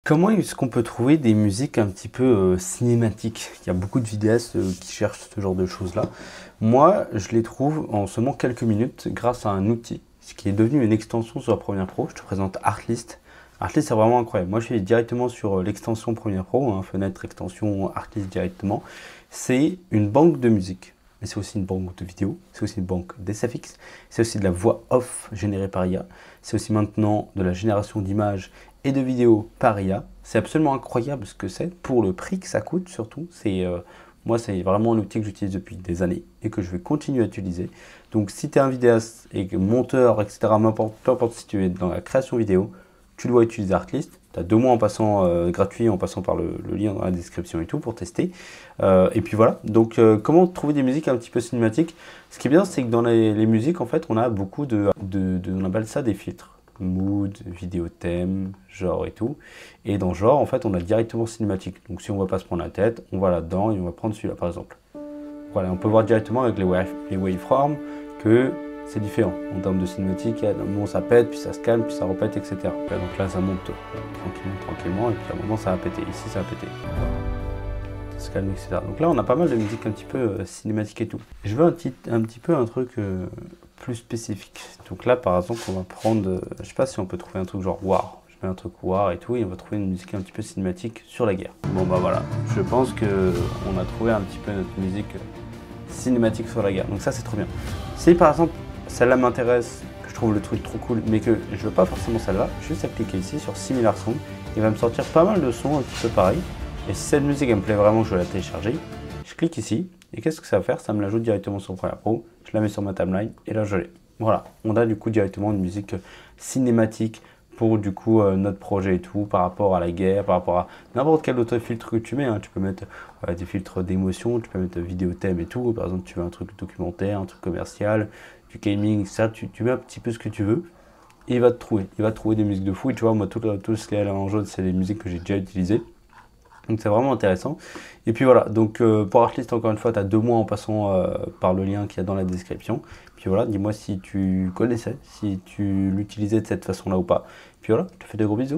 Comment est-ce qu'on peut trouver des musiques un petit peu cinématiques? Il y a beaucoup de vidéastes qui cherchent ce genre de choses-là. Moi, je les trouve en seulement quelques minutes grâce à un outil, ce qui est devenu une extension sur la Premiere Pro. Je te présente Artlist. Artlist, c'est vraiment incroyable. Moi, je suis directement sur l'extension Premiere Pro, hein, fenêtre, extension, Artlist directement. C'est une banque de musique, mais c'est aussi une banque de vidéos, c'est aussi une banque d'SFX, c'est aussi de la voix off générée par IA, c'est aussi maintenant de la génération d'images et de vidéos par IA. C'est absolument incroyable ce que c'est, pour le prix que ça coûte surtout. Moi, c'est vraiment un outil que j'utilise depuis des années et que je vais continuer à utiliser. Donc si tu es un vidéaste et monteur, etc., peu importe si tu es dans la création vidéo, tu dois utiliser Artlist. Tu as 2 mois en passant gratuit, en passant par le lien dans la description et tout pour tester. Et puis voilà, donc comment trouver des musiques un petit peu cinématiques? Ce qui est bien, c'est que dans les musiques, en fait, on a beaucoup on appelle ça des filtres. Mood, vidéo thème, genre et tout. Et dans genre, en fait, on a directement cinématique. Donc si on ne va pas se prendre la tête, on va là-dedans et on va prendre celui-là, par exemple. Voilà, on peut voir directement avec les waveforms que c'est différent. En termes de cinématique, à un moment ça pète, puis ça se calme, puis ça repète, etc. Donc là, ça monte tranquillement, et puis à un moment ça va péter. Ici, ça va péter. Ça se calme, etc. Donc là, on a pas mal de musique un petit peu cinématique et tout. Je veux un petit peu un truc plus spécifique. Donc là, par exemple, on va prendre, je sais pas si on peut trouver un truc genre War. Je mets un truc War et tout, et on va trouver une musique un petit peu cinématique sur la guerre. Bon bah voilà, je pense que on a trouvé un petit peu notre musique cinématique sur la guerre. Donc ça, c'est trop bien. Si par exemple, celle-là m'intéresse, que je trouve le truc trop cool, mais que je veux pas forcément celle-là, juste à cliquer ici sur Similar Song, il va me sortir pas mal de sons un petit peu pareils. Et si cette musique elle me plaît vraiment, je veux la télécharger, je clique ici, et qu'est-ce que ça va faire? Ça me l'ajoute directement sur Premiere Pro, je la mets sur ma timeline, et là je l'ai. Voilà, on a du coup directement une musique cinématique pour du coup notre projet et tout, par rapport à la guerre, par rapport à n'importe quel autre filtre que tu mets, hein. Tu peux mettre des filtres d'émotion, tu peux mettre vidéo thème et tout, par exemple tu veux un truc documentaire, un truc commercial, du gaming, ça, tu mets un petit peu ce que tu veux, et il va te trouver des musiques de fou, et tu vois, moi tout ce qui est là en jaune, c'est des musiques que j'ai déjà utilisées. Donc c'est vraiment intéressant. Et puis voilà, donc pour Artlist, encore une fois, tu as 2 mois en passant par le lien qu'il y a dans la description. Puis voilà, dis-moi si tu connaissais, si tu l'utilisais de cette façon-là ou pas. Puis voilà, je te fais des gros bisous.